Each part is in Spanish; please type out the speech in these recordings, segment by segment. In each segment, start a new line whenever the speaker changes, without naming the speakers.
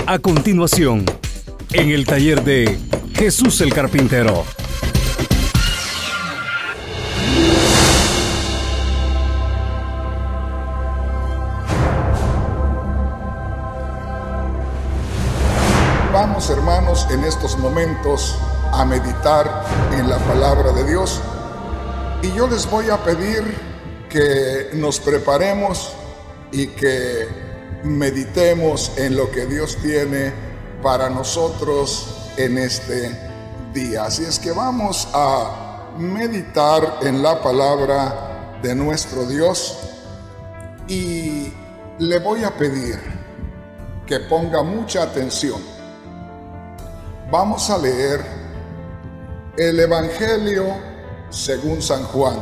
A continuación, en el taller de Jesús el Carpintero.
Vamos, hermanos, en estos momentos a meditar en la palabra de Dios, y yo les voy a pedir que nos preparemos y que meditemos en lo que Dios tiene para nosotros en este día. Así es que vamos a meditar en la palabra de nuestro Dios, y le voy a pedir que ponga mucha atención. Vamos a leer el Evangelio según San Juan,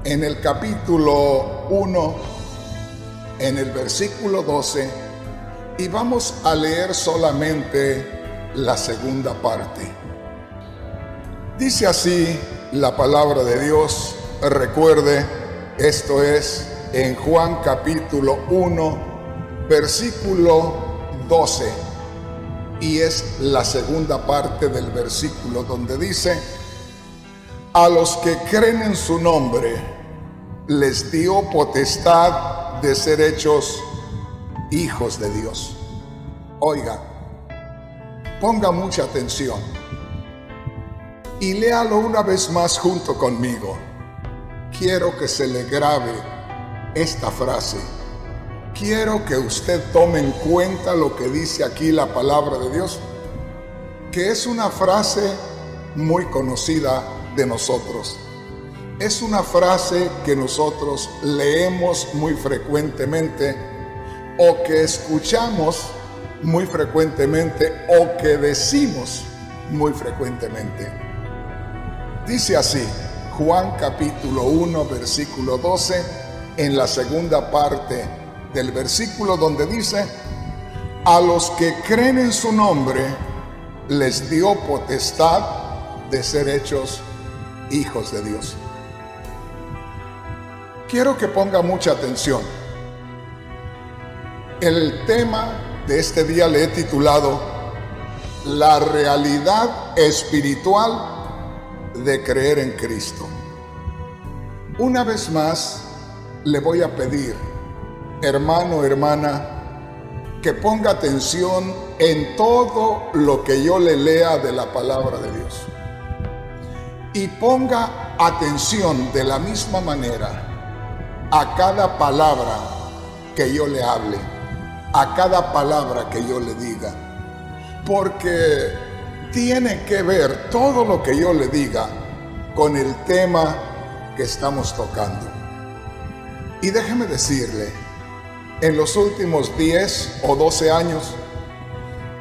en el capítulo 1, en el versículo 12, y vamos a leer solamente la segunda parte. Dice así la palabra de Dios. Recuerde, esto es en Juan capítulo 1, versículo 12. Y es la segunda parte del versículo donde dice: a los que creen en su nombre les dio potestad de ser hechos hijos de Dios. Oiga, ponga mucha atención y léalo una vez más junto conmigo. Quiero que se le grabe esta frase. Quiero que usted tome en cuenta lo que dice aquí la palabra de Dios, que es una frase muy conocida de nosotros. Es una frase que nosotros leemos muy frecuentemente, o que escuchamos muy frecuentemente, o que decimos muy frecuentemente. Dice así, Juan capítulo 1, versículo 12, en la segunda parte del versículo donde dice: a los que creen en su nombre les dio potestad de ser hechos hijos de Dios. Quiero que ponga mucha atención. El tema de este día le he titulado La realidad espiritual de creer en Cristo. Una vez más le voy a pedir, hermano, hermana, que ponga atención en todo lo que yo le lea de la palabra de Dios, y ponga atención de la misma manera a cada palabra que yo le hable, a cada palabra que yo le diga, porque tiene que ver todo lo que yo le diga con el tema que estamos tocando. Y déjeme decirle, en los últimos 10 o 12 años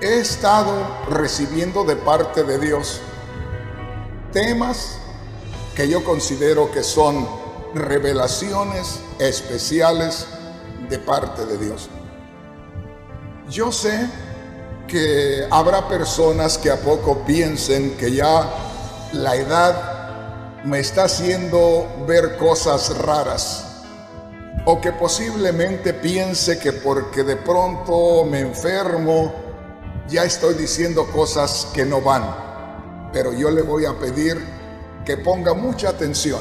he estado recibiendo de parte de Dios temas que yo considero que son revelaciones especiales de parte de Dios. Yo sé que habrá personas que a poco piensen que ya la edad me está haciendo ver cosas raras, o que posiblemente piense que porque de pronto me enfermo ya estoy diciendo cosas que no van. Pero yo le voy a pedir que ponga mucha atención,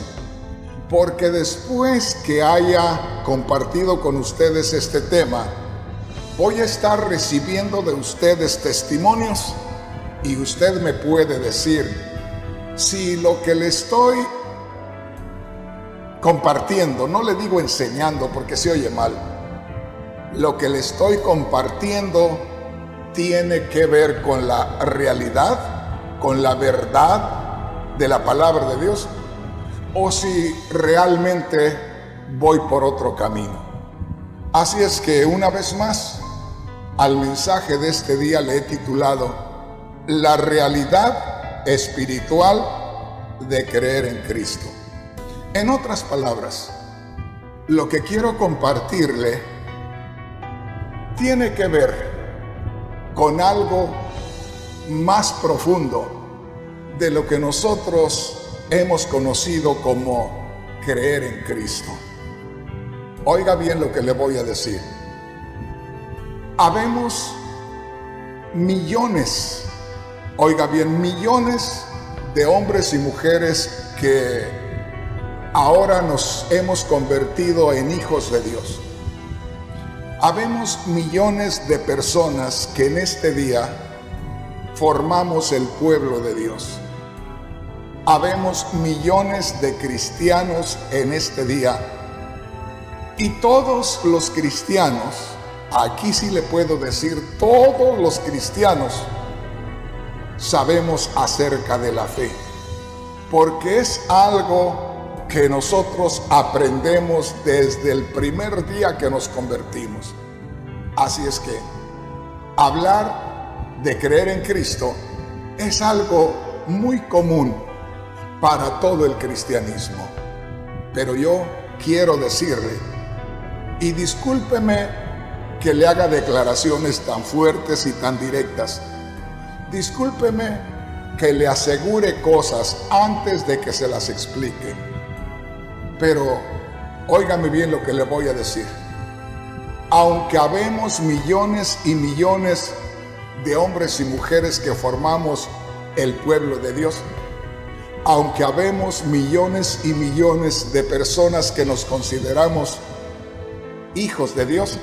porque después que haya compartido con ustedes este tema, voy a estar recibiendo de ustedes testimonios, y usted me puede decir si lo que le estoy compartiendo, no le digo enseñando porque se oye mal, lo que le estoy compartiendo tiene que ver con la realidad, con la verdad de la palabra de Dios, o si realmente voy por otro camino. Así es que una vez más, al mensaje de este día le he titulado La realidad espiritual de creer en Cristo. En otras palabras, lo que quiero compartirle tiene que ver con algo más profundo de lo que nosotros hemos conocido como creer en Cristo. Oiga bien lo que le voy a decir. Habemos millones, oiga bien, millones de hombres y mujeres que ahora nos hemos convertido en hijos de Dios. Habemos millones de personas que en este día formamos el pueblo de Dios. Habemos millones de cristianos en este día. Y todos los cristianos, aquí sí le puedo decir, todos los cristianos sabemos acerca de la fe, porque es algo que nosotros aprendemos desde el primer día que nos convertimos. Así es que hablar de creer en Cristo es algo muy común para todo el cristianismo. Pero yo quiero decirle, y discúlpeme que le haga declaraciones tan fuertes y tan directas, discúlpeme que le asegure cosas antes de que se las explique, pero óigame bien lo que le voy a decir. Aunque habemos millones y millones de hombres y mujeres que formamos el pueblo de Dios, aunque habemos millones y millones de personas que nos consideramos hijos de Dios,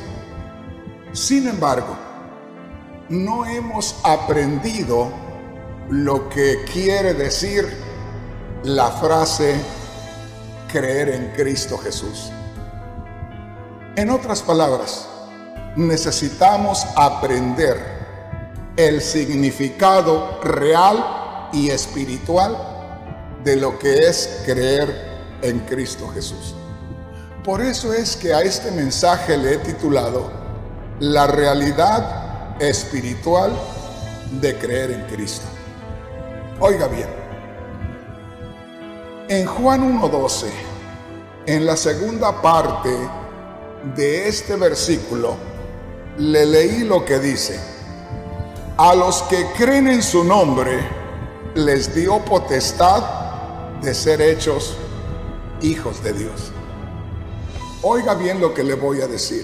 sin embargo, no hemos aprendido lo que quiere decir la frase creer en Cristo Jesús. En otras palabras, necesitamos aprender el significado real y espiritual de lo que es creer en Cristo Jesús. Por eso es que a este mensaje le he titulado La realidad espiritual de creer en Cristo. Oiga bien, en Juan 1:12, en la segunda parte de este versículo, le leí lo que dice: a los que creen en su nombre, les dio potestad de ser hechos hijos de Dios. Oiga bien lo que le voy a decir.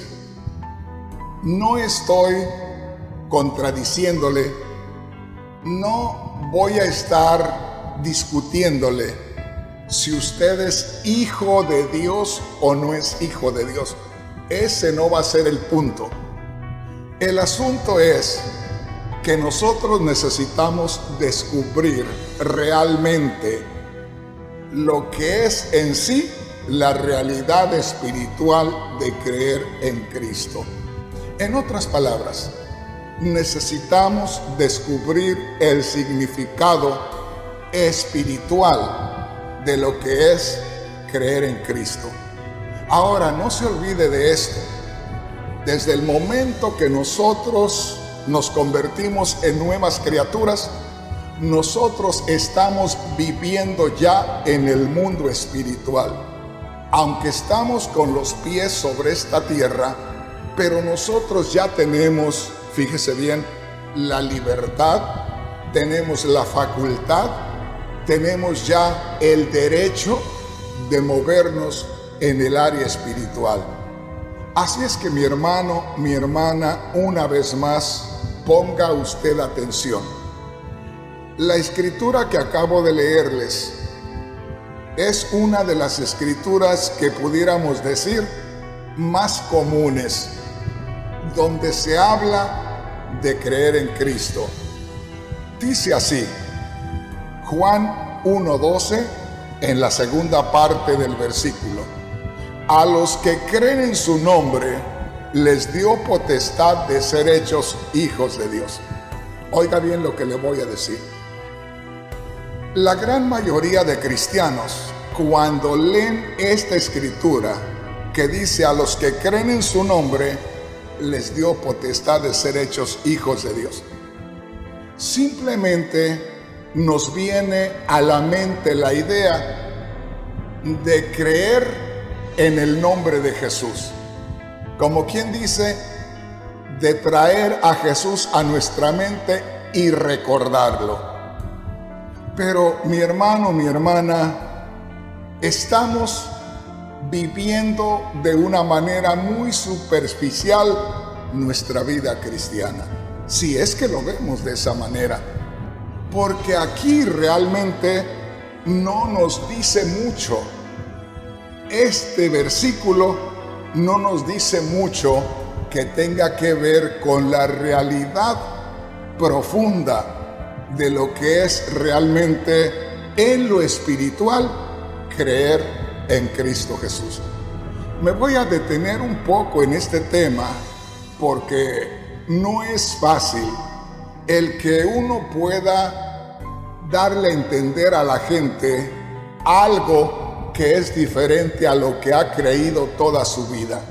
No estoy contradiciéndole, no voy a estar discutiéndole si usted es hijo de Dios o no es hijo de Dios. Ese no va a ser el punto. El asunto es que nosotros necesitamos descubrir realmente lo que es en sí la realidad espiritual de creer en Cristo. En otras palabras, necesitamos descubrir el significado espiritual de lo que es creer en Cristo. Ahora, no se olvide de esto. Desde el momento que nosotros nos convertimos en nuevas criaturas, nosotros estamos viviendo ya en el mundo espiritual. Aunque estamos con los pies sobre esta tierra, pero nosotros ya tenemos, fíjese bien, la libertad, tenemos la facultad, tenemos ya el derecho de movernos en el área espiritual. Así es que mi hermano, mi hermana, una vez más, ponga usted atención. La escritura que acabo de leerles es una de las escrituras que pudiéramos decir más comunes, donde se habla de creer en Cristo. Dice así, Juan 1:12, en la segunda parte del versículo: a los que creen en su nombre, les dio potestad de ser hechos hijos de Dios. Oiga bien lo que le voy a decir. La gran mayoría de cristianos, cuando leen esta escritura que dice a los que creen en su nombre, les dio potestad de ser hechos hijos de Dios, simplemente nos viene a la mente la idea de creer en el nombre de Jesús, como quien dice, de traer a Jesús a nuestra mente y recordarlo. Pero mi hermano, mi hermana, estamos viviendo de una manera muy superficial nuestra vida cristiana, si es que lo vemos de esa manera, porque aquí realmente no nos dice mucho. Este versículo no nos dice mucho que tenga que ver con la realidad profunda de lo que es realmente en lo espiritual creer en Cristo Jesús. Me voy a detener un poco en este tema porque no es fácil el que uno pueda darle a entender a la gente algo que es diferente a lo que ha creído toda su vida.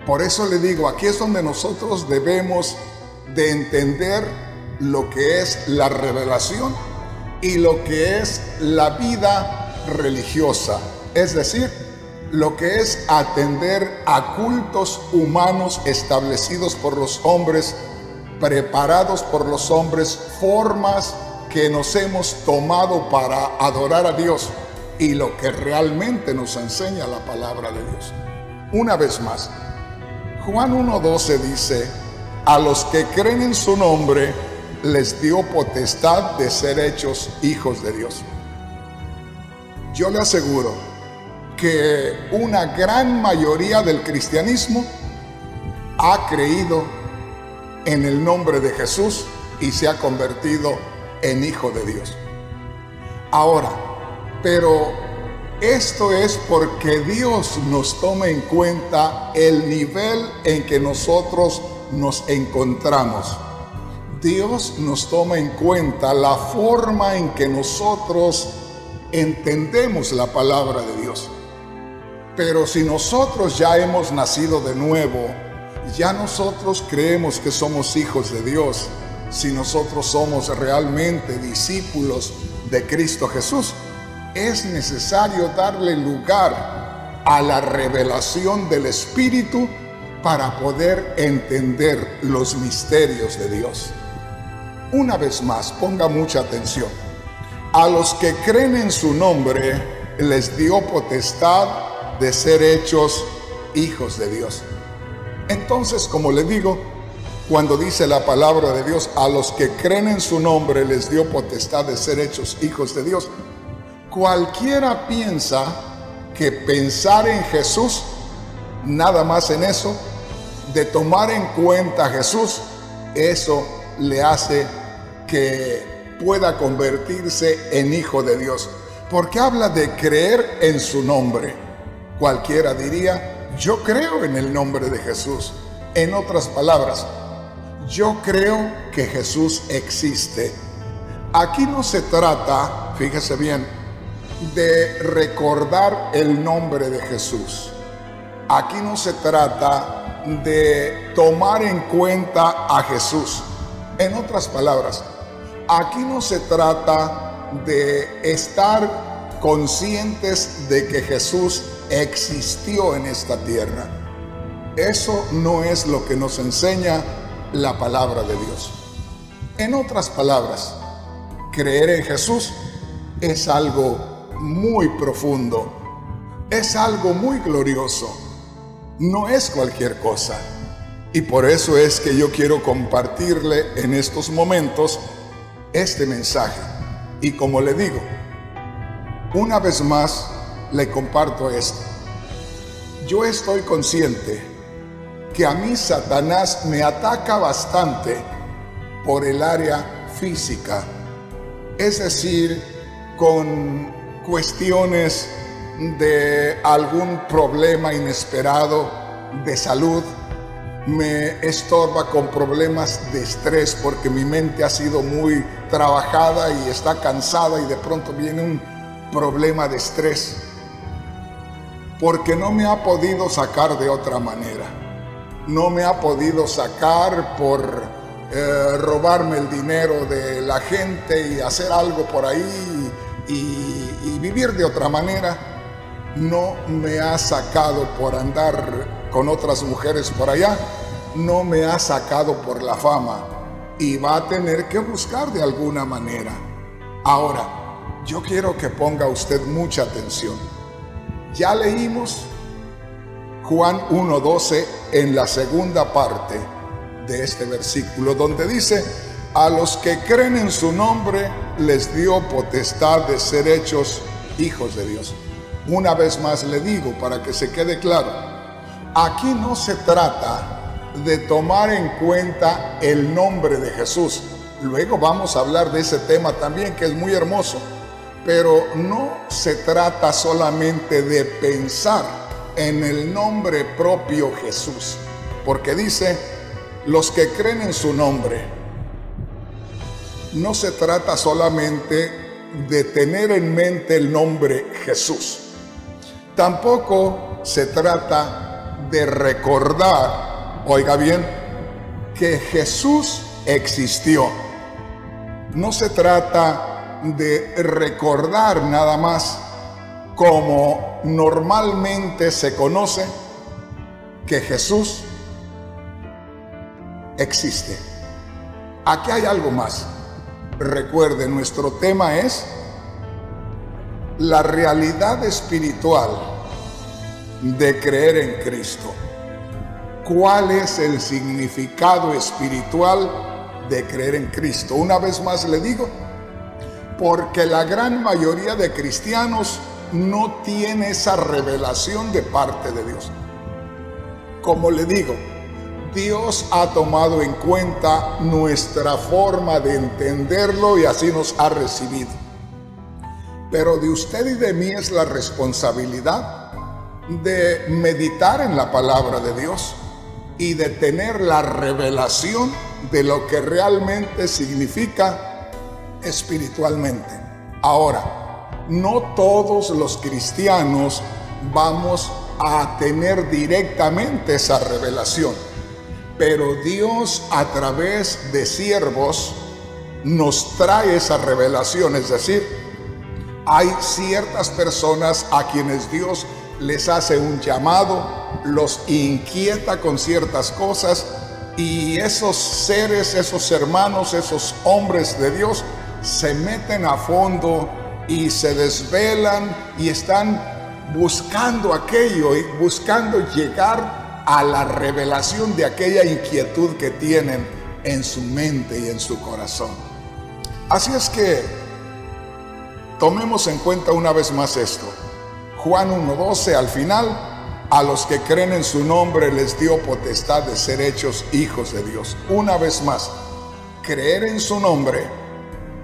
Por eso le digo, aquí es donde nosotros debemos de entender lo que es la revelación y lo que es la vida religiosa, es decir, lo que es atender a cultos humanos establecidos por los hombres, preparados por los hombres, formas que nos hemos tomado para adorar a Dios y lo que realmente nos enseña la palabra de Dios. Una vez más, Juan 1:12 dice: a los que creen en su nombre les dio potestad de ser hechos hijos de Dios. Yo le aseguro que una gran mayoría del cristianismo ha creído en el nombre de Jesús y se ha convertido en hijo de Dios. Ahora, pero esto es porque Dios nos toma en cuenta el nivel en que nosotros nos encontramos. Dios nos toma en cuenta la forma en que nosotros entendemos la palabra de Dios. Pero si nosotros ya hemos nacido de nuevo, ya nosotros creemos que somos hijos de Dios, si nosotros somos realmente discípulos de Cristo Jesús, es necesario darle lugar a la revelación del Espíritu para poder entender los misterios de Dios. Una vez más, ponga mucha atención. A los que creen en su nombre les dio potestad de ser hechos hijos de Dios. Entonces, como le digo, cuando dice la palabra de Dios, a los que creen en su nombre les dio potestad de ser hechos hijos de Dios, cualquiera piensa que pensar en Jesús, nada más en eso, de tomar en cuenta a Jesús, eso le hace que pueda convertirse en hijo de Dios. Porque habla de creer en su nombre. Cualquiera diría: yo creo en el nombre de Jesús. En otras palabras, yo creo que Jesús existe. Aquí no se trata, fíjese bien, de recordar el nombre de Jesús. Aquí no se trata de tomar en cuenta a Jesús. En otras palabras, aquí no se trata de estar conscientes de que Jesús existió en esta tierra. Eso no es lo que nos enseña la palabra de Dios. En otras palabras, creer en Jesús es algo muy profundo, es algo muy glorioso, no es cualquier cosa. Y por eso es que yo quiero compartirle en estos momentos este mensaje. Y como le digo, una vez más le comparto esto. Yo estoy consciente que a mí Satanás me ataca bastante por el área física, es decir, con cuestiones de algún problema inesperado de salud. Me estorba con problemas de estrés porque mi mente ha sido muy trabajada y está cansada, y de pronto viene un problema de estrés porque no me ha podido sacar de otra manera. No me ha podido sacar por robarme el dinero de la gente y hacer algo por ahí y vivir de otra manera. No me ha sacado por andar con otras mujeres por allá, no me ha sacado por la fama, y va a tener que buscar de alguna manera. Ahora, yo quiero que ponga usted mucha atención. Ya leímos Juan 1:12 en la segunda parte de este versículo, donde dice: a los que creen en su nombre les dio potestad de ser hechos hijos de Dios. Una vez más le digo, para que se quede claro, aquí no se trata de tomar en cuenta el nombre de Jesús. Luego vamos a hablar de ese tema también, que es muy hermoso. Pero no se trata solamente de pensar en el nombre propio Jesús, porque dice, los que creen en su nombre. No se trata solamente de tener en mente el nombre Jesús. Tampoco se trata de recordar, oiga bien, que Jesús existió. No se trata de recordar nada más, como normalmente se conoce, que Jesús existe. Aquí hay algo más. Recuerde, nuestro tema es la realidad espiritual de creer en Cristo. ¿Cuál es el significado espiritual de creer en Cristo? Una vez más le digo, porque la gran mayoría de cristianos no tiene esa revelación de parte de Dios. Como le digo, Dios ha tomado en cuenta nuestra forma de entenderlo y así nos ha recibido. Pero de usted y de mí es la responsabilidad de meditar en la palabra de Dios y de tener la revelación de lo que realmente significa espiritualmente. Ahora, no todos los cristianos vamos a tener directamente esa revelación, pero Dios a través de siervos nos trae esa revelación. Es decir, hay ciertas personas a quienes Dios les hace un llamado, los inquieta con ciertas cosas, y esos seres, esos hermanos, esos hombres de Dios se meten a fondo y se desvelan y están buscando aquello y buscando llegar a la revelación de aquella inquietud que tienen en su mente y en su corazón. Así es que tomemos en cuenta una vez más esto. Juan 1:12 al final: a los que creen en su nombre les dio potestad de ser hechos hijos de Dios. Una vez más, creer en su nombre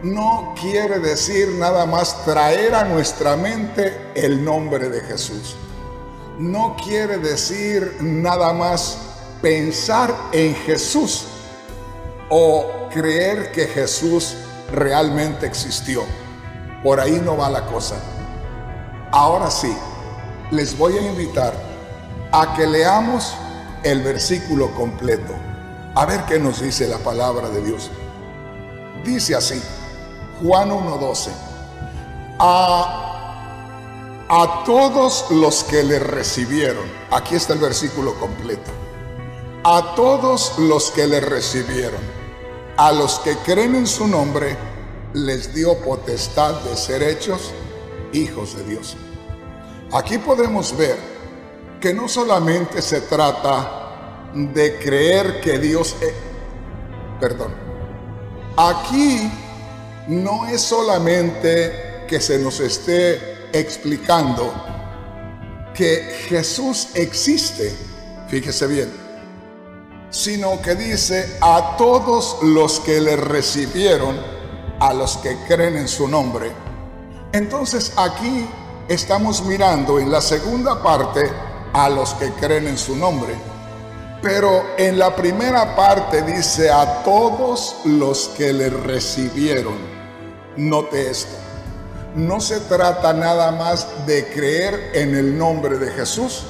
no quiere decir nada más traer a nuestra mente el nombre de Jesús. No quiere decir nada más pensar en Jesús o creer que Jesús realmente existió. Por ahí no va la cosa. Ahora sí, les voy a invitar a que leamos el versículo completo, a ver qué nos dice la palabra de Dios. Dice así, Juan 1:12: a todos los que le recibieron, aquí está el versículo completo, a todos los que le recibieron, a los que creen en su nombre, les dio potestad de ser hechos hijos de Dios. Aquí podemos ver que no solamente se trata de creer que Dios aquí no es solamente que se nos esté explicando que Jesús existe, fíjese bien, sino que dice a todos los que le recibieron, a los que creen en su nombre. Entonces aquí estamos mirando en la segunda parte a los que creen en su nombre, pero en la primera parte dice a todos los que le recibieron. Note esto, no se trata nada más de creer en el nombre de Jesús,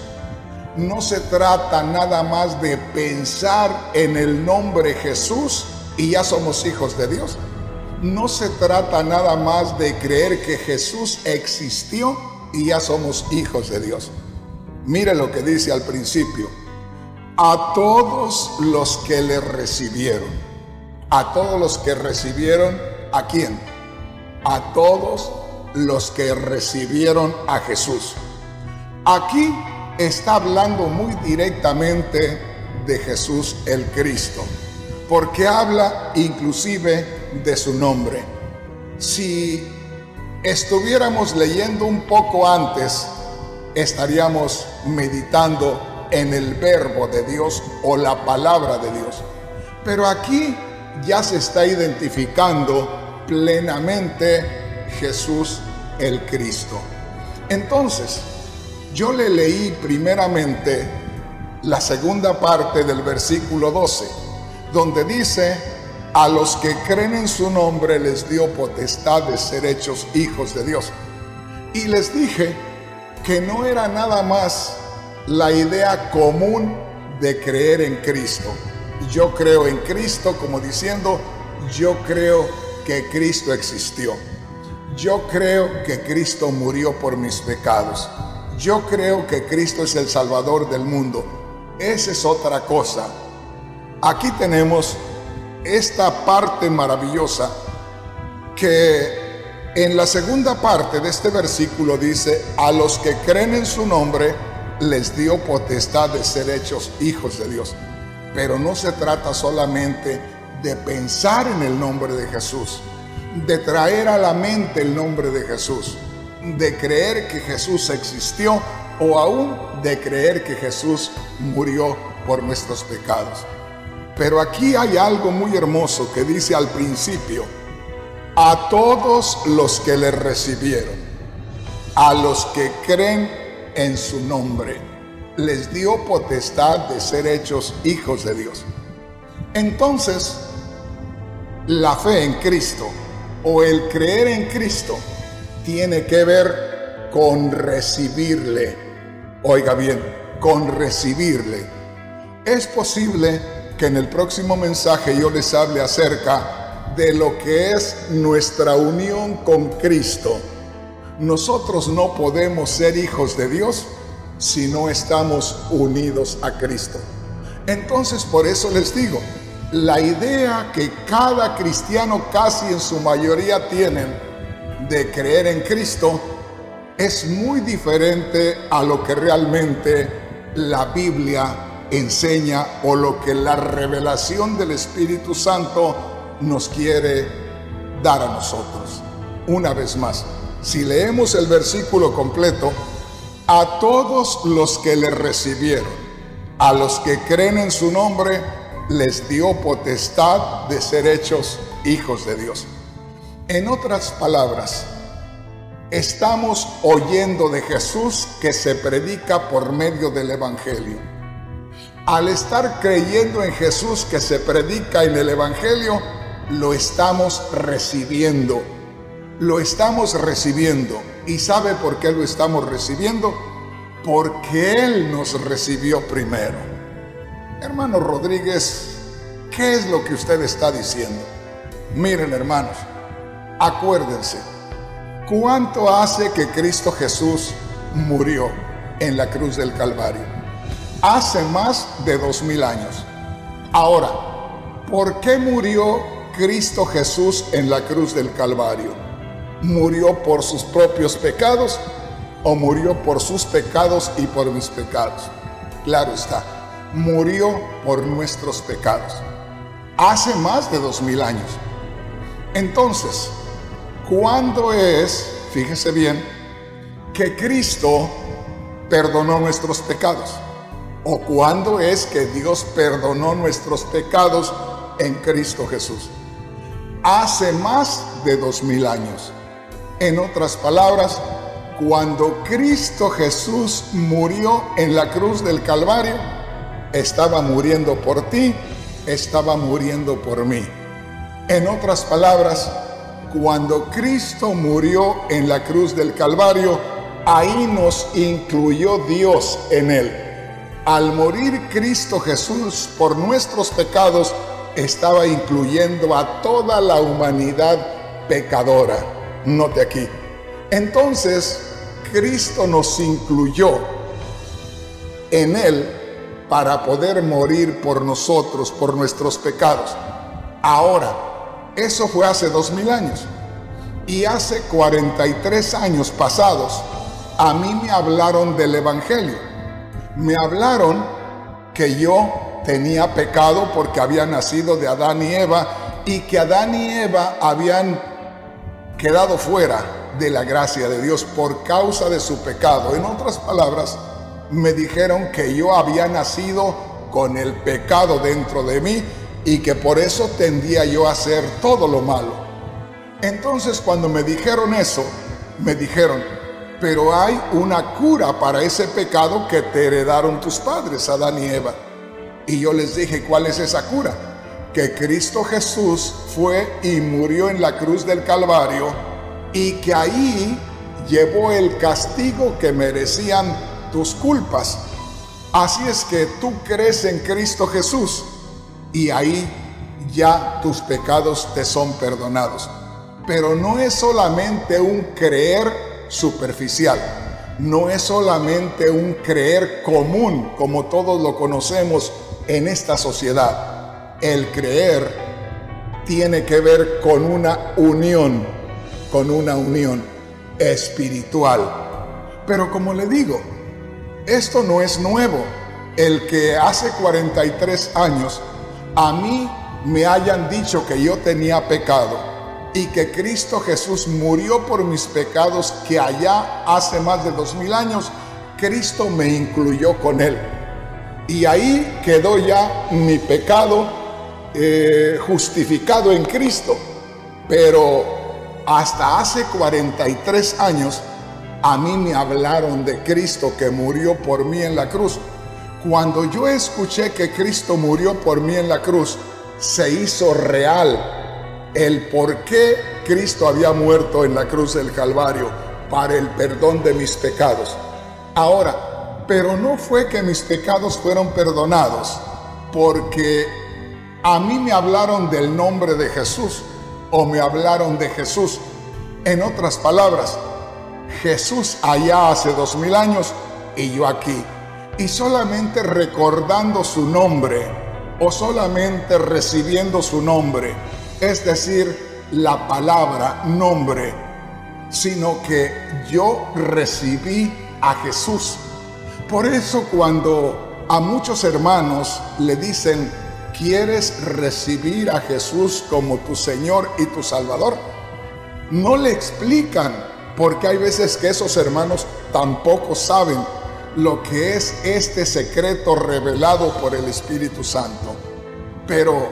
no se trata nada más de pensar en el nombre Jesús y ya somos hijos de Dios. No se trata nada más de creer que Jesús existió y ya somos hijos de Dios. Mire lo que dice al principio: a todos los que le recibieron. A todos los que recibieron, ¿a quién? A todos los que recibieron a Jesús. Aquí está hablando muy directamente de Jesús el Cristo, porque habla inclusive de su nombre. Si estuviéramos leyendo un poco antes, estaríamos meditando en el verbo de Dios o la palabra de Dios. Pero aquí ya se está identificando plenamente Jesús el Cristo. Entonces, yo le leí primeramente la segunda parte del versículo 12, donde dice: a los que creen en su nombre les dio potestad de ser hechos hijos de Dios. Y les dije que no era nada más la idea común de creer en Cristo. Yo creo en Cristo, como diciendo, yo creo que Cristo existió. Yo creo que Cristo murió por mis pecados. Yo creo que Cristo es el Salvador del mundo. Esa es otra cosa. Aquí tenemos esta parte maravillosa que en la segunda parte de este versículo dice: a los que creen en su nombre les dio potestad de ser hechos hijos de Dios. Pero no se trata solamente de pensar en el nombre de Jesús, de traer a la mente el nombre de Jesús, de creer que Jesús existió o aún de creer que Jesús murió por nuestros pecados. Pero aquí hay algo muy hermoso que dice al principio: a todos los que le recibieron, a los que creen en su nombre, les dio potestad de ser hechos hijos de Dios. Entonces, la fe en Cristo o el creer en Cristo tiene que ver con recibirle. Oiga bien, con recibirle. Es posible que en el próximo mensaje yo les hable acerca de lo que es nuestra unión con Cristo. Nosotros no podemos ser hijos de Dios si no estamos unidos a Cristo. Entonces, por eso les digo, la idea que cada cristiano casi en su mayoría tienen de creer en Cristo es muy diferente a lo que realmente la Biblia enseña o lo que la revelación del Espíritu Santo nos quiere dar a nosotros. Una vez más, si leemos el versículo completo: a todos los que le recibieron, a los que creen en su nombre, les dio potestad de ser hechos hijos de Dios. En otras palabras, estamos oyendo de Jesús que se predica por medio del Evangelio. Al estar creyendo en Jesús que se predica en el Evangelio, lo estamos recibiendo. Lo estamos recibiendo. ¿Y sabe por qué lo estamos recibiendo? Porque Él nos recibió primero. Hermano Rodríguez, ¿qué es lo que usted está diciendo? Miren, hermanos, acuérdense, ¿cuánto hace que Cristo Jesús murió en la cruz del Calvario? Hace más de 2000 años. Ahora, ¿por qué murió Cristo Jesús en la cruz del Calvario? ¿Murió por sus propios pecados o murió por sus pecados y por mis pecados? Claro está, murió por nuestros pecados. Hace más de 2000 años. Entonces, ¿cuándo es, fíjese bien, que Cristo perdonó nuestros pecados? ¿O cuándo es que Dios perdonó nuestros pecados en Cristo Jesús? Hace más de 2000 años. En otras palabras, cuando Cristo Jesús murió en la cruz del Calvario, estaba muriendo por ti, estaba muriendo por mí. En otras palabras, cuando Cristo murió en la cruz del Calvario, ahí nos incluyó Dios en él. Al morir Cristo Jesús por nuestros pecados, estaba incluyendo a toda la humanidad pecadora. Note aquí. Entonces, Cristo nos incluyó en Él para poder morir por nosotros, por nuestros pecados. Ahora, eso fue hace 2000 años. Y hace 43 años pasados, a mí me hablaron del Evangelio. Me hablaron que yo tenía pecado porque había nacido de Adán y Eva y que Adán y Eva habían quedado fuera de la gracia de Dios por causa de su pecado. En otras palabras, me dijeron que yo había nacido con el pecado dentro de mí y que por eso tendía yo a hacer todo lo malo. Entonces, cuando me dijeron eso, me dijeron: pero hay una cura para ese pecado que te heredaron tus padres, Adán y Eva. Y yo les dije: ¿cuál es esa cura? Que Cristo Jesús fue y murió en la cruz del Calvario y que ahí llevó el castigo que merecían tus culpas. Así es que tú crees en Cristo Jesús y ahí ya tus pecados te son perdonados. Pero no es solamente un creer superficial, no es solamente un creer común como todos lo conocemos en esta sociedad. El creer tiene que ver con una unión espiritual. Pero como le digo, esto no es nuevo. El que hace 43 años a mí me hayan dicho que yo tenía pecado y que Cristo Jesús murió por mis pecados, que allá hace más de 2000 años Cristo me incluyó con él. Y ahí quedó ya mi pecado justificado en Cristo. Pero hasta hace 43 años a mí me hablaron de Cristo que murió por mí en la cruz. Cuando yo escuché que Cristo murió por mí en la cruz, se hizo real el por qué Cristo había muerto en la cruz del Calvario, para el perdón de mis pecados. Ahora, pero no fue que mis pecados fueron perdonados porque a mí me hablaron del nombre de Jesús o me hablaron de Jesús. En otras palabras, Jesús allá hace 2000 años y yo aquí. Y solamente recordando su nombre o solamente recibiendo su nombre, es decir, la palabra nombre, sino que yo recibí a Jesús. Por eso cuando a muchos hermanos le dicen: ¿quieres recibir a Jesús como tu Señor y tu Salvador?, no le explican, porque hay veces que esos hermanos tampoco saben lo que es este secreto revelado por el Espíritu Santo. Pero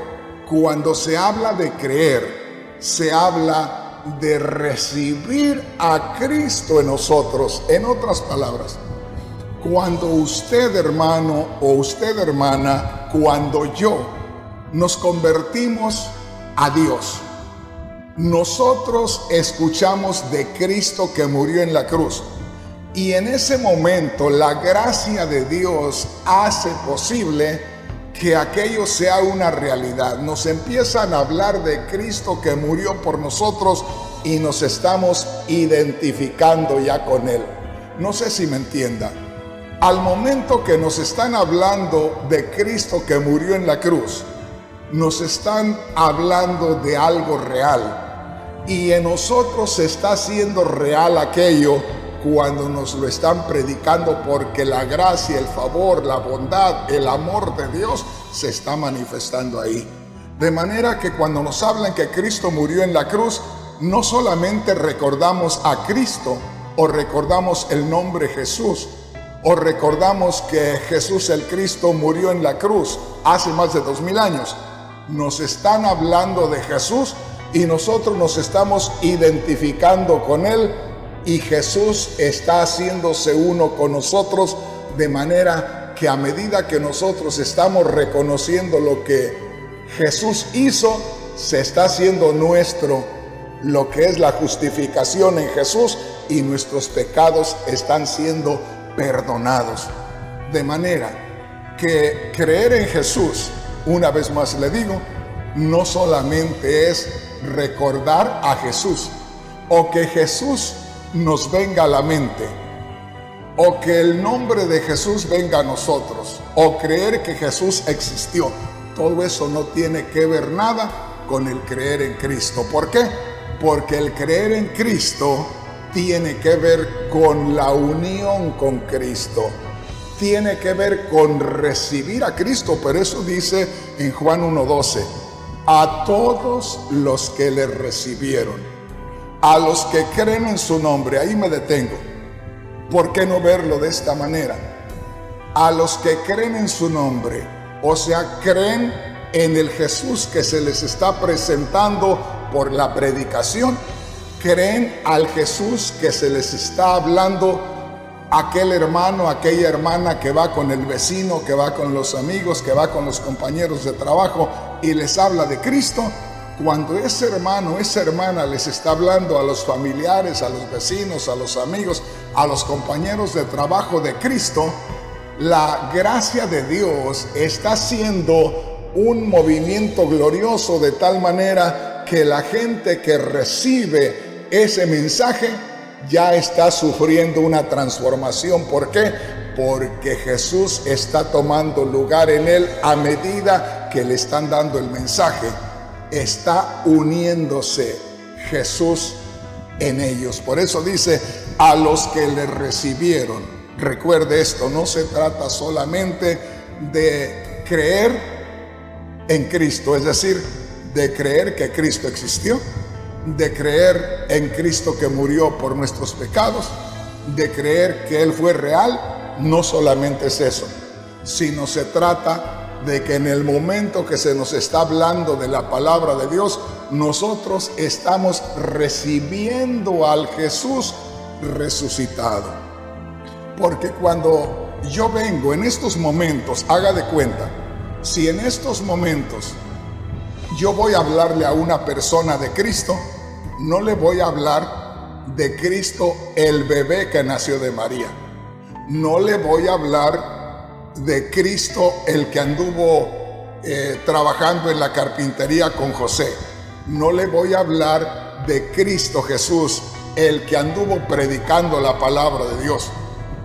cuando se habla de creer, se habla de recibir a Cristo en nosotros. En otras palabras, cuando usted, hermano, o usted, hermana, cuando yo nos convertimos a Dios, nosotros escuchamos de Cristo que murió en la cruz. Y en ese momento la gracia de Dios hace posible que aquello sea una realidad. Nos empiezan a hablar de Cristo que murió por nosotros y nos estamos identificando ya con Él. No sé si me entiendan. Al momento que nos están hablando de Cristo que murió en la cruz, nos están hablando de algo real. Y en nosotros se está haciendo real aquello cuando nos lo están predicando, porque la gracia, el favor, la bondad, el amor de Dios se está manifestando ahí. De manera que cuando nos hablan que Cristo murió en la cruz, no solamente recordamos a Cristo o recordamos el nombre Jesús o recordamos que Jesús el Cristo murió en la cruz hace más de 2000 años. Nos están hablando de Jesús y nosotros nos estamos identificando con Él, y Jesús está haciéndose uno con nosotros, de manera que a medida que nosotros estamos reconociendo lo que Jesús hizo, se está haciendo nuestro lo que es la justificación en Jesús, y nuestros pecados están siendo perdonados. De manera que creer en Jesús, una vez más le digo, no solamente es recordar a Jesús o que Jesús nos venga a la mente, o que el nombre de Jesús venga a nosotros, o creer que Jesús existió. Todo eso no tiene que ver nada con el creer en Cristo. ¿Por qué? Porque el creer en Cristo tiene que ver con la unión con Cristo. Tiene que ver con recibir a Cristo. Por eso dice en Juan 1:12, a todos los que le recibieron, a los que creen en su nombre. Ahí me detengo. ¿Por qué no verlo de esta manera? A los que creen en su nombre, o sea, creen en el Jesús que se les está presentando por la predicación, creen al Jesús que se les está hablando, aquel hermano, aquella hermana que va con el vecino, que va con los amigos, que va con los compañeros de trabajo y les habla de Cristo. Cuando ese hermano, esa hermana les está hablando a los familiares, a los vecinos, a los amigos, a los compañeros de trabajo de Cristo, la gracia de Dios está haciendo un movimiento glorioso de tal manera que la gente que recibe ese mensaje ya está sufriendo una transformación. ¿Por qué? Porque Jesús está tomando lugar en él a medida que le están dando el mensaje. Está uniéndose Jesús en ellos. Por eso dice, a los que le recibieron. Recuerde esto, no se trata solamente de creer en Cristo, es decir, de creer que Cristo existió, de creer en Cristo que murió por nuestros pecados, de creer que Él fue real. No solamente es eso, sino se trata de que en el momento que se nos está hablando de la palabra de Dios, nosotros estamos recibiendo al Jesús resucitado. Porque cuando yo vengo en estos momentos, haga de cuenta, si en estos momentos yo voy a hablarle a una persona de Cristo, no le voy a hablar de Cristo el bebé que nació de María. No le voy a hablar de Cristo el que anduvo trabajando en la carpintería con José. No le voy a hablar de Cristo Jesús el que anduvo predicando la palabra de Dios.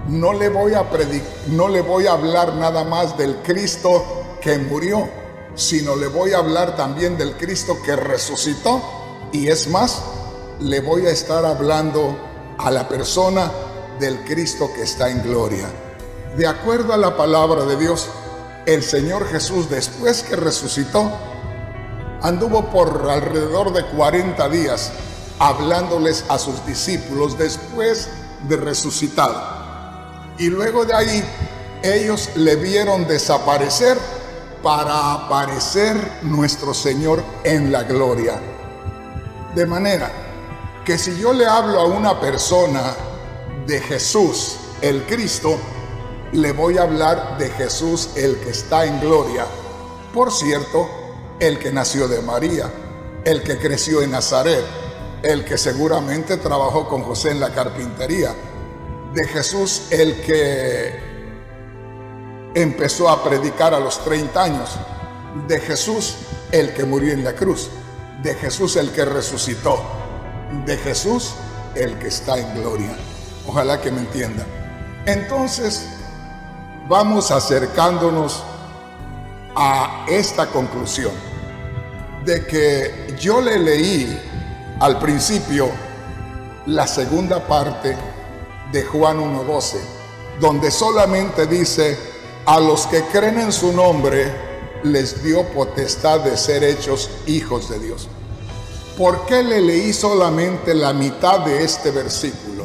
No le voy a hablar nada más del Cristo que murió, sino le voy a hablar también del Cristo que resucitó. Y es más, le voy a estar hablando a la persona del Cristo que está en gloria. De acuerdo a la palabra de Dios, el Señor Jesús, después que resucitó, anduvo por alrededor de 40 días hablándoles a sus discípulos después de resucitado. Y luego de ahí, ellos le vieron desaparecer para aparecer nuestro Señor en la gloria. De manera que si yo le hablo a una persona de Jesús, el Cristo, le voy a hablar de Jesús, el que está en gloria. Por cierto, el que nació de María, el que creció en Nazaret, el que seguramente trabajó con José en la carpintería, de Jesús, el que empezó a predicar a los 30 años, de Jesús, el que murió en la cruz, de Jesús, el que resucitó, de Jesús, el que está en gloria. Ojalá que me entiendan. Entonces, vamos acercándonos a esta conclusión de que yo le leí al principio la segunda parte de Juan 1:12, donde solamente dice, a los que creen en su nombre les dio potestad de ser hechos hijos de Dios. ¿Por qué le leí solamente la mitad de este versículo?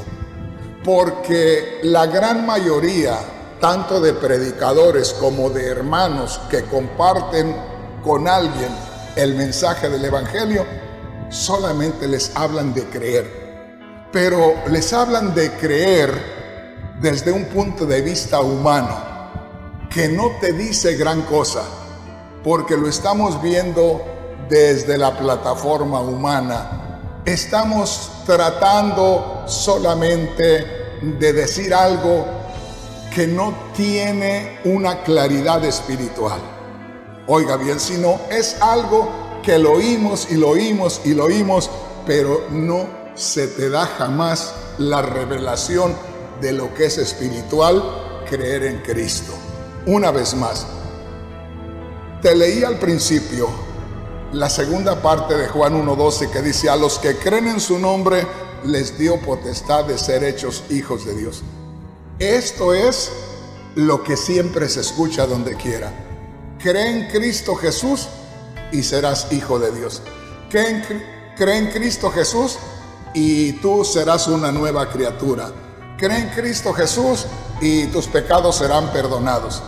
Porque la gran mayoría, tanto de predicadores como de hermanos que comparten con alguien el mensaje del Evangelio, solamente les hablan de creer. Pero les hablan de creer desde un punto de vista humano, que no te dice gran cosa, porque lo estamos viendo desde la plataforma humana. Estamos tratando solamente de decir algo que no tiene una claridad espiritual. Oiga bien, si no, es algo que lo oímos y lo oímos y lo oímos, pero no se te da jamás la revelación de lo que es espiritual, creer en Cristo. Una vez más, te leí al principio la segunda parte de Juan 1:12 que dice, a los que creen en su nombre les dio potestad de ser hechos hijos de Dios. Esto es lo que siempre se escucha donde quiera. Cree en Cristo Jesús y serás hijo de Dios. Cree en Cristo Jesús y tú serás una nueva criatura. Cree en Cristo Jesús y tus pecados serán perdonados.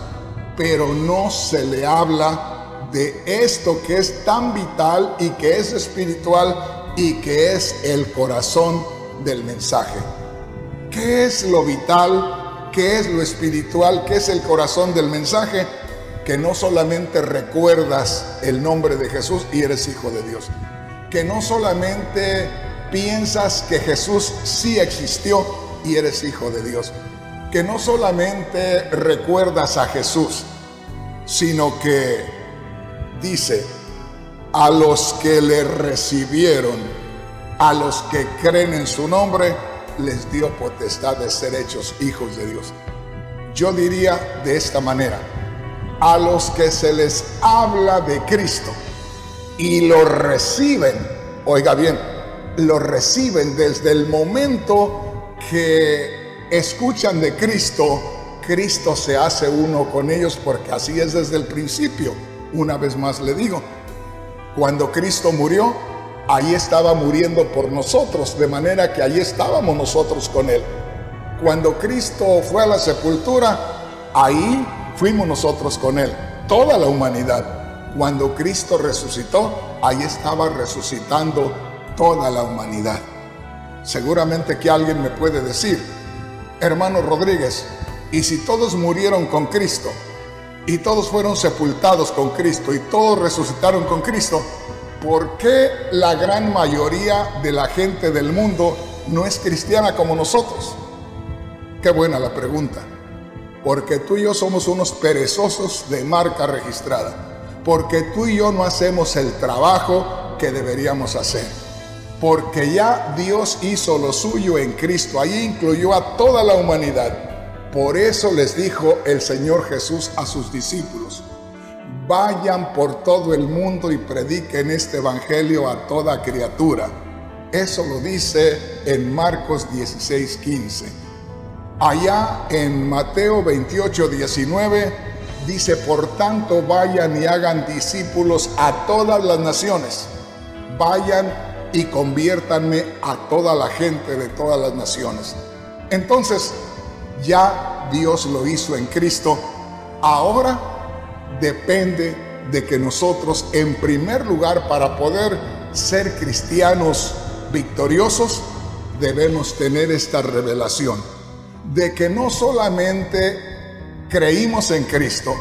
Pero no se le habla de esto que es tan vital y que es espiritual y que es el corazón del mensaje. ¿Qué es lo vital? ¿Qué es lo espiritual? ¿Qué es el corazón del mensaje? Que no solamente recuerdas el nombre de Jesús y eres hijo de Dios. Que no solamente piensas que Jesús sí existió y eres hijo de Dios. Que no solamente recuerdas a Jesús, sino que dice, a los que le recibieron, a los que creen en su nombre, les dio potestad de ser hechos hijos de Dios. Yo diría de esta manera, a los que se les habla de Cristo y lo reciben, oiga bien, lo reciben desde el momento que escuchan de Cristo, Cristo se hace uno con ellos, porque así es desde el principio. Una vez más le digo, cuando Cristo murió, ahí estaba muriendo por nosotros, de manera que ahí estábamos nosotros con Él. Cuando Cristo fue a la sepultura, ahí fuimos nosotros con Él, toda la humanidad. Cuando Cristo resucitó, ahí estaba resucitando toda la humanidad. Seguramente que alguien me puede decir, hermano Rodríguez, ¿y si todos murieron con Cristo, y todos fueron sepultados con Cristo, y todos resucitaron con Cristo, por qué la gran mayoría de la gente del mundo no es cristiana como nosotros? Qué buena la pregunta. Porque tú y yo somos unos perezosos de marca registrada. Porque tú y yo no hacemos el trabajo que deberíamos hacer. Porque ya Dios hizo lo suyo en Cristo. Ahí incluyó a toda la humanidad. Por eso les dijo el Señor Jesús a sus discípulos, vayan por todo el mundo y prediquen este evangelio a toda criatura. Eso lo dice en Marcos 16:15. Allá en Mateo 28:19 dice, por tanto vayan y hagan discípulos a todas las naciones. Vayan y conviértanme a toda la gente de todas las naciones. Entonces, ya Dios lo hizo en Cristo. Ahora depende de que nosotros, en primer lugar, para poder ser cristianos victoriosos, debemos tener esta revelación de que no solamente creímos en Cristo,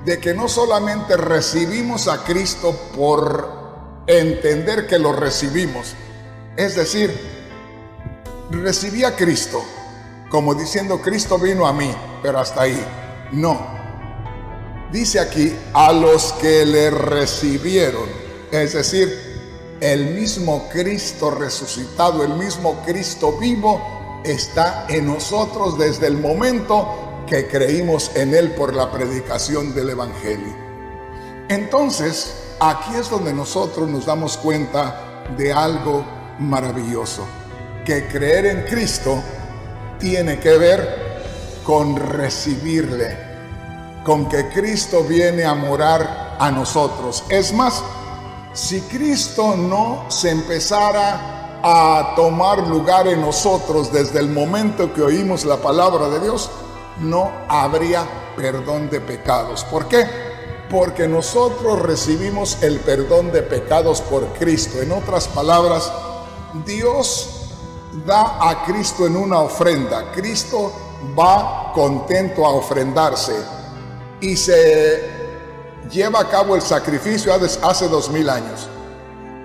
de que no solamente recibimos a Cristo por entender que lo recibimos, es decir, recibí a Cristo como diciendo Cristo vino a mí, pero hasta ahí. No, dice aquí a los que le recibieron, es decir, el mismo Cristo resucitado, el mismo Cristo vivo está en nosotros desde el momento que creímos en Él por la predicación del Evangelio. Entonces, aquí es donde nosotros nos damos cuenta de algo maravilloso, que creer en Cristo tiene que ver con recibirle, con que Cristo viene a morar a nosotros. Es más, si Cristo no se empezara a tomar lugar en nosotros desde el momento que oímos la palabra de Dios, no habría perdón de pecados. ¿Por qué? Porque nosotros recibimos el perdón de pecados por Cristo. En otras palabras, Dios da a Cristo en una ofrenda. Cristo va contento a ofrendarse y se lleva a cabo el sacrificio hace 2000 años.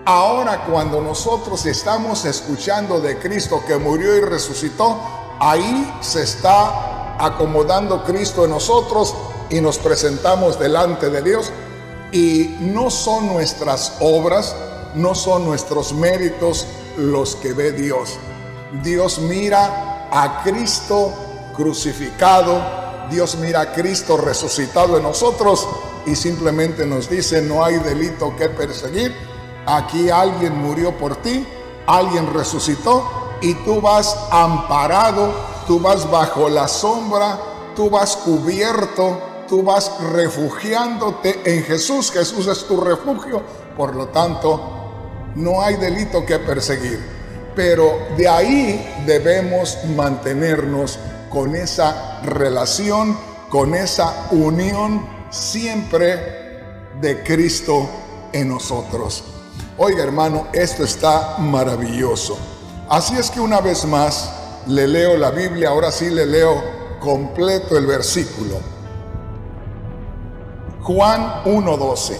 Ahora, cuando nosotros estamos escuchando de Cristo que murió y resucitó, ahí se está acomodando Cristo en nosotros y nos presentamos delante de Dios, y no son nuestras obras, no son nuestros méritos los que ve Dios. Dios mira a Cristo crucificado, Dios mira a Cristo resucitado en nosotros y simplemente nos dice, no hay delito que perseguir. Aquí alguien murió por ti, alguien resucitó y tú vas amparado, tú vas bajo la sombra, tú vas cubierto, tú vas refugiándote en Jesús. Jesús es tu refugio, por lo tanto, no hay delito que perseguir. Pero de ahí debemos mantenernos con esa relación, con esa unión siempre de Cristo en nosotros. Oiga, hermano, esto está maravilloso. Así es que una vez más le leo la Biblia, ahora sí le leo completo el versículo. Juan 1:12.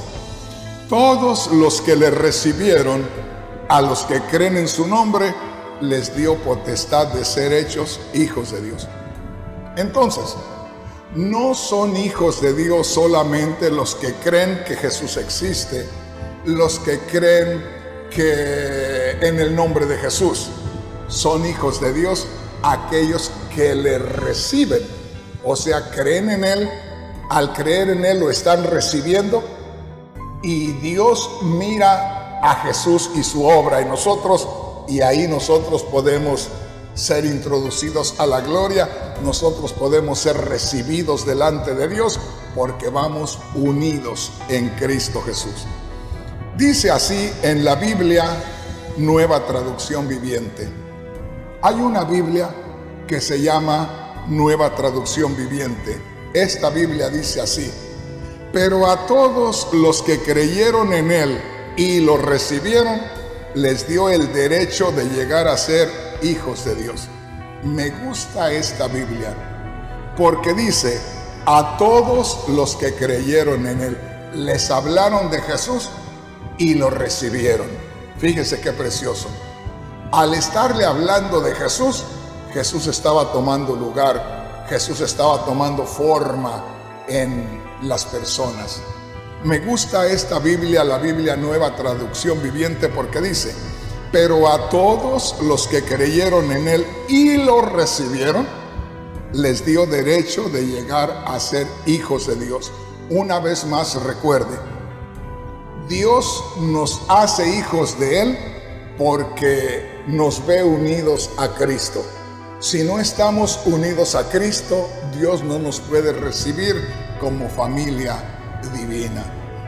Todos los que le recibieron, a los que creen en su nombre, les dio potestad de ser hechos hijos de Dios. Entonces, no son hijos de Dios solamente los que creen que Jesús existe, los que creen que en el nombre de Jesús. Son hijos de Dios aquellos que le reciben, o sea, creen en Él. Al creer en Él lo están recibiendo y Dios mira a Jesús y su obra en nosotros, y ahí nosotros podemos ser introducidos a la gloria, nosotros podemos ser recibidos delante de Dios porque vamos unidos en Cristo Jesús. Dice así en la Biblia Nueva Traducción Viviente. Hay una Biblia que se llama Nueva Traducción Viviente. Esta Biblia dice así: pero a todos los que creyeron en Él y lo recibieron, les dio el derecho de llegar a ser hijos de Dios. Me gusta esta Biblia porque dice: a todos los que creyeron en Él, les hablaron de Jesús y lo recibieron. Fíjese qué precioso. Al estarle hablando de Jesús, Jesús estaba tomando lugar, Jesús estaba tomando forma en las personas. Me gusta esta Biblia, la Biblia Nueva Traducción Viviente, porque dice: pero a todos los que creyeron en Él y lo recibieron, les dio derecho de llegar a ser hijos de Dios. Una vez más recuerde, Dios nos hace hijos de Él porque nos ve unidos a Cristo. Si no estamos unidos a Cristo, Dios no nos puede recibir como familia divina.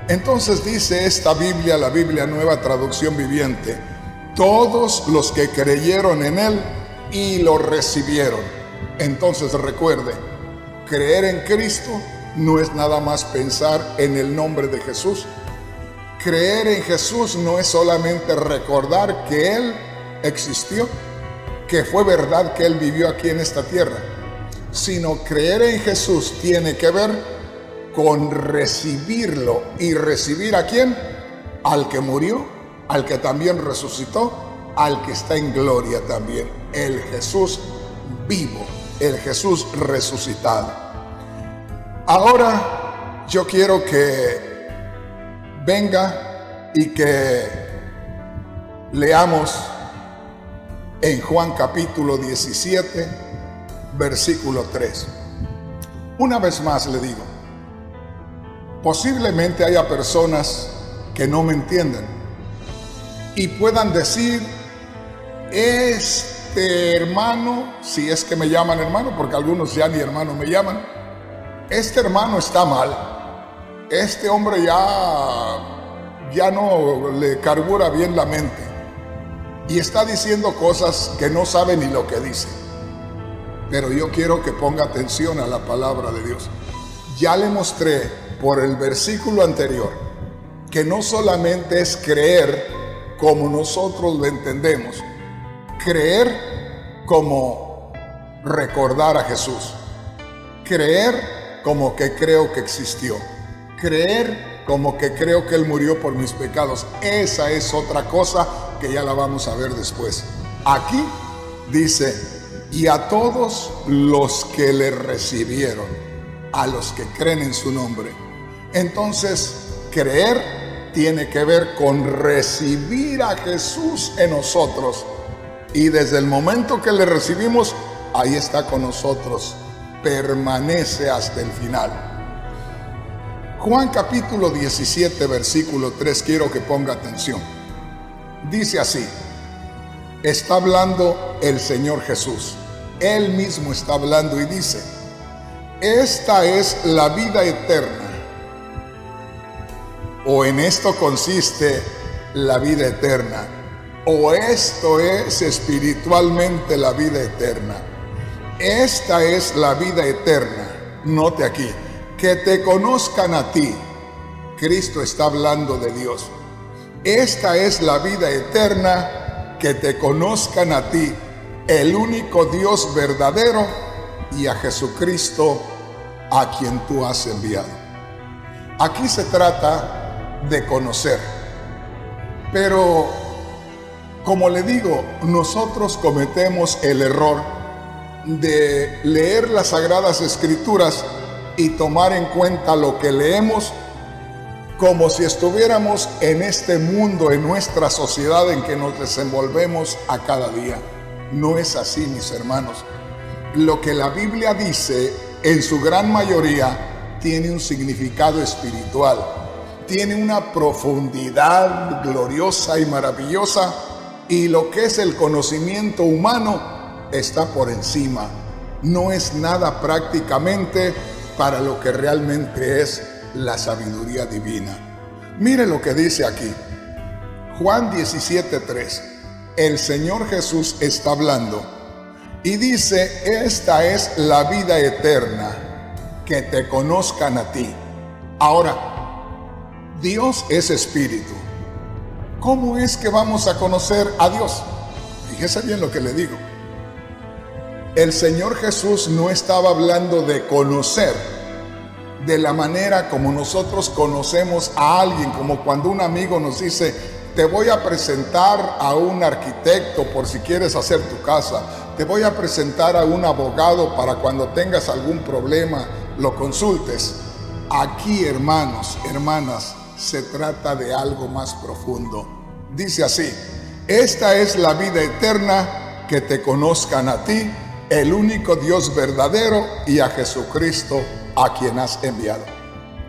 Entonces dice esta Biblia, la Biblia Nueva Traducción Viviente: todos los que creyeron en Él y lo recibieron. Entonces recuerde, creer en Cristo no es nada más pensar en el nombre de Jesús. Creer en Jesús no es solamente recordar que Él existió, que fue verdad que Él vivió aquí en esta tierra, sino creer en Jesús tiene que ver con recibirlo. ¿Y recibir a quién? Al que murió, al que también resucitó, al que está en gloria también, el Jesús vivo, el Jesús resucitado. Ahora yo quiero que venga y que leamos en Juan capítulo 17, versículo 3. Una vez más le digo, posiblemente haya personas que no me entiendan y puedan decir: este hermano, si es que me llaman hermano, porque algunos ya ni hermano me llaman, este hermano está mal. Este hombre ya no le carbura bien la mente y está diciendo cosas que no sabe ni lo que dice. Pero yo quiero que ponga atención a la palabra de Dios. Ya le mostré por el versículo anterior que no solamente es creer como nosotros lo entendemos, creer como recordar a Jesús, creer como que creo que existió, creer como que creo que Él murió por mis pecados. Esa es otra cosa que ya la vamos a ver después. Aquí dice: y a todos los que le recibieron, a los que creen en su nombre. Entonces, creer tiene que ver con recibir a Jesús en nosotros. Y desde el momento que le recibimos, ahí está con nosotros, permanece hasta el final. Juan capítulo 17, versículo 3, quiero que ponga atención. Dice así, está hablando el Señor Jesús. Él mismo está hablando y dice: esta es la vida eterna, o en esto consiste la vida eterna, o esto es espiritualmente la vida eterna. Esta es la vida eterna. Note aquí, que te conozcan a ti. Cristo está hablando de Dios. Esta es la vida eterna, que te conozcan a ti, el único Dios verdadero, y a Jesucristo, a quien tú has enviado. Aquí se trata de conocer. Pero, como le digo, nosotros cometemos el error de leer las Sagradas Escrituras y tomar en cuenta lo que leemos como si estuviéramos en este mundo, en nuestra sociedad en que nos desenvolvemos a cada día. No es así, mis hermanos. Lo que la Biblia dice, en su gran mayoría, tiene un significado espiritual, tiene una profundidad gloriosa y maravillosa, y lo que es el conocimiento humano está por encima. No es nada prácticamente para lo que realmente es la sabiduría divina. Mire lo que dice aquí, Juan 17:3. El Señor Jesús está hablando y dice: esta es la vida eterna, que te conozcan a ti. Ahora, Dios es espíritu. ¿Cómo es que vamos a conocer a Dios? Fíjese bien lo que le digo. El Señor Jesús no estaba hablando de conocer de la manera como nosotros conocemos a alguien, como cuando un amigo nos dice: te voy a presentar a un arquitecto por si quieres hacer tu casa, te voy a presentar a un abogado para cuando tengas algún problema lo consultes. Aquí, hermanos, hermanas, se trata de algo más profundo. Dice así: esta es la vida eterna, que te conozcan a ti, el único Dios verdadero, y a Jesucristo, a quien has enviado.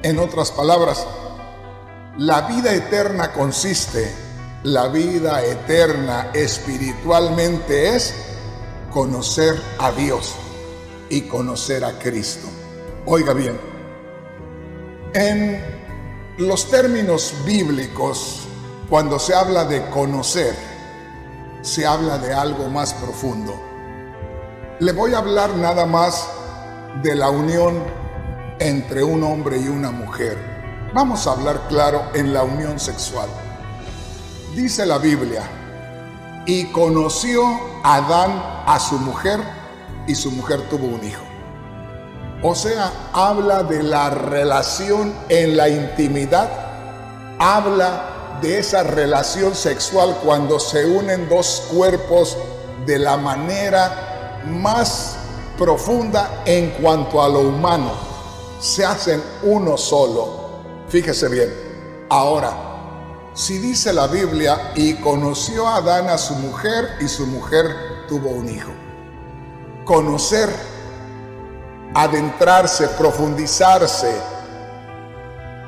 En otras palabras, la vida eterna consiste, la vida eterna espiritualmente es conocer a Dios y conocer a Cristo. Oiga bien, en los términos bíblicos, cuando se habla de conocer, se habla de algo más profundo. Le voy a hablar nada más de la unión entre un hombre y una mujer. Vamos a hablar claro en la unión sexual. Dice la Biblia: y conoció Adán a su mujer, y su mujer tuvo un hijo. O sea, habla de la relación en la intimidad, habla de esa relación sexual cuando se unen dos cuerpos de la manera más profunda en cuanto a lo humano. Se hacen uno solo. Fíjese bien. Ahora, si dice la Biblia: y conoció a Adán a su mujer, y su mujer tuvo un hijo. Conocer, adentrarse, profundizarse,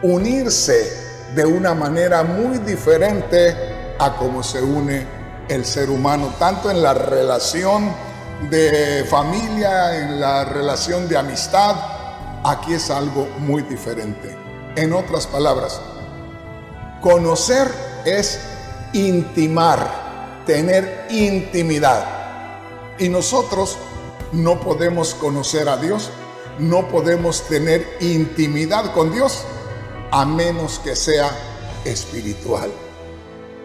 unirse de una manera muy diferente a cómo se une el ser humano, tanto en la relación de familia, en la relación de amistad. Aquí es algo muy diferente. En otras palabras, conocer es intimar, tener intimidad. Y nosotros no podemos conocer a Dios, no podemos tener intimidad con Dios, a menos que sea espiritual.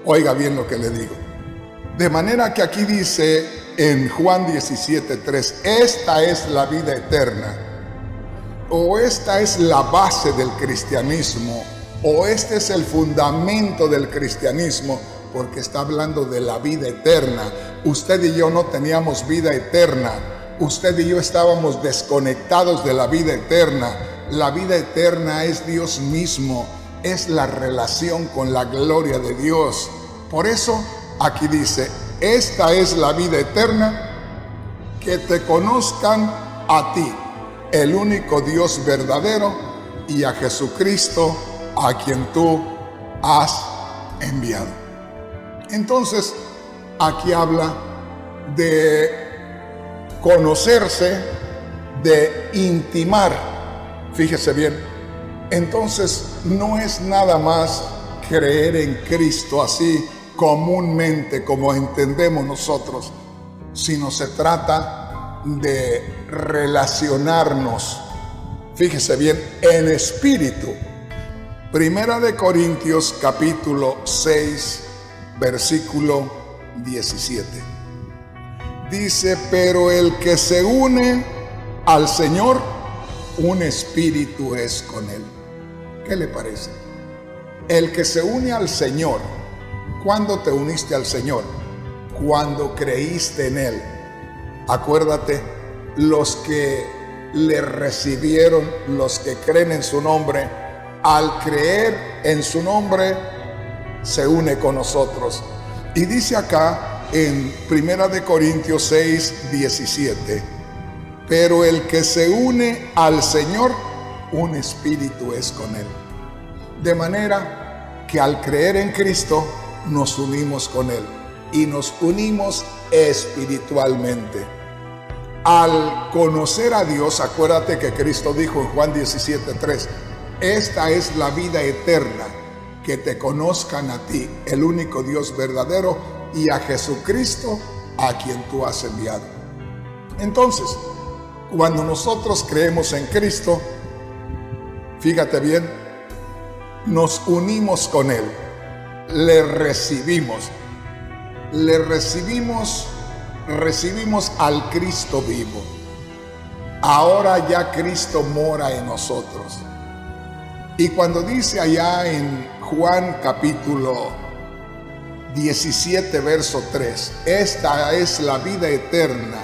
Oiga bien lo que le digo. De manera que aquí dice en Juan 17:3, esta es la vida eterna, o esta es la base del cristianismo, o este es el fundamento del cristianismo, porque está hablando de la vida eterna. Usted y yo no teníamos vida eterna, usted y yo estábamos desconectados de la vida eterna. La vida eterna es Dios mismo, es la relación con la gloria de Dios. Por eso aquí dice: esta es la vida eterna, que te conozcan a ti, el único Dios verdadero, y a Jesucristo, a quien tú has enviado. Entonces, aquí habla de conocerse, de intimar. Fíjese bien, entonces no es nada más creer en Cristo así comúnmente como entendemos nosotros, sino se trata de relacionarnos, fíjese bien, en espíritu. Primera de Corintios capítulo 6, versículo 17. Dice, pero el que se une al Señor, un espíritu es con él. ¿Qué le parece? El que se une al Señor. ¿Cuándo te uniste al Señor? Cuando creíste en Él. Acuérdate, los que le recibieron, los que creen en su nombre, al creer en su nombre, se une con nosotros. Y dice acá en 1 Corintios 6, 17, pero el que se une al Señor, un espíritu es con Él. De manera que al creer en Cristo, nos unimos con Él y nos unimos espiritualmente. Al conocer a Dios, acuérdate que Cristo dijo en Juan 17:3, esta es la vida eterna, que te conozcan a ti, el único Dios verdadero, y a Jesucristo, a quien tú has enviado. Entonces, cuando nosotros creemos en Cristo, fíjate bien, nos unimos con Él. Le recibimos al Cristo vivo. Ahora ya Cristo mora en nosotros. Y cuando dice allá en Juan capítulo 17, verso 3, esta es la vida eterna,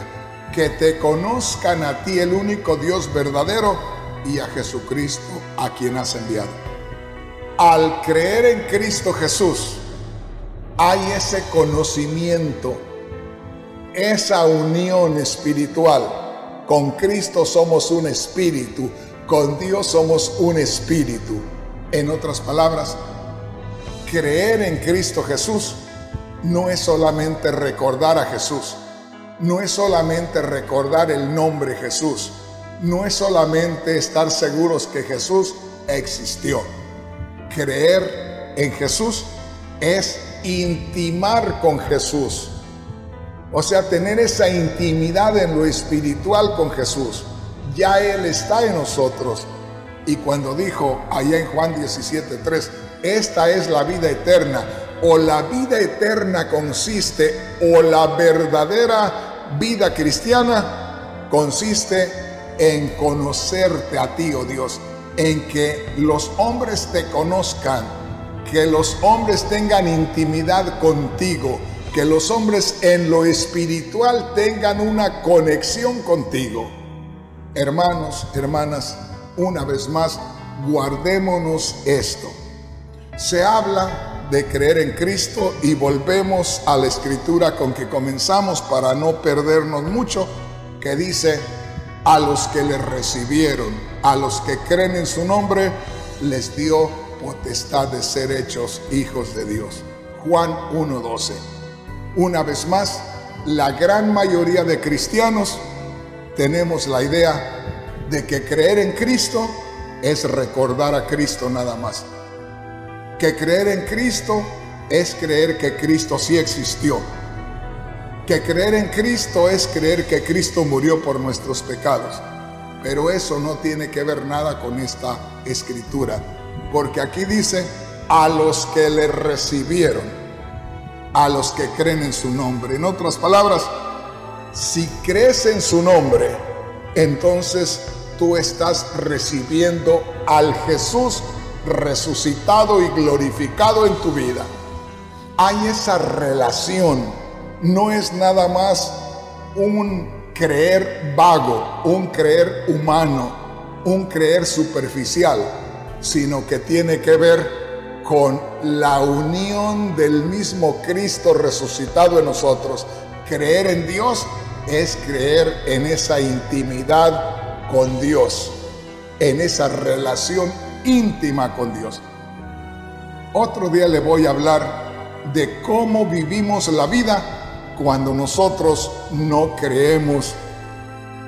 que te conozcan a ti, el único Dios verdadero, y a Jesucristo, a quien has enviado. Al creer en Cristo Jesús, hay ese conocimiento, esa unión espiritual. Con Cristo somos un espíritu, con Dios somos un espíritu. En otras palabras, creer en Cristo Jesús no es solamente recordar a Jesús, no es solamente recordar el nombre Jesús, no es solamente estar seguros que Jesús existió. Creer en Jesús es intimar con Jesús, o sea, tener esa intimidad en lo espiritual con Jesús. Ya Él está en nosotros. Y cuando dijo allá en Juan 17:3, esta es la vida eterna, o la vida eterna consiste, o la verdadera vida cristiana consiste en conocerte a ti, oh Dios, en que los hombres te conozcan, que los hombres tengan intimidad contigo, que los hombres en lo espiritual tengan una conexión contigo. Hermanos, hermanas, una vez más, guardémonos esto. Se habla de creer en Cristo y volvemos a la escritura con que comenzamos para no perdernos mucho, que dice, a los que le recibieron, a los que creen en su nombre, les dio potestad de ser hechos hijos de Dios. Juan 1:12. Una vez más, la gran mayoría de cristianos tenemos la idea de que creer en Cristo es recordar a Cristo nada más. Que creer en Cristo es creer que Cristo sí existió. Que creer en Cristo es creer que Cristo murió por nuestros pecados. Pero eso no tiene que ver nada con esta escritura, porque aquí dice, a los que le recibieron, a los que creen en su nombre. En otras palabras, si crees en su nombre, entonces tú estás recibiendo al Jesús resucitado y glorificado en tu vida. Hay esa relación. No es nada más un creer vago, un creer humano, un creer superficial, sino que tiene que ver con la unión del mismo Cristo resucitado en nosotros. Creer en Dios es creer en esa intimidad con Dios, en esa relación íntima con Dios. Otro día le voy a hablar de cómo vivimos la vida cuando nosotros no creemos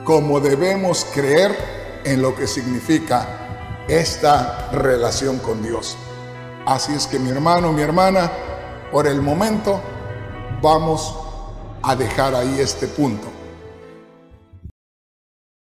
como debemos creer en lo que significa esta relación con Dios. Así es que mi hermano, mi hermana, por el momento vamos a dejar ahí este punto.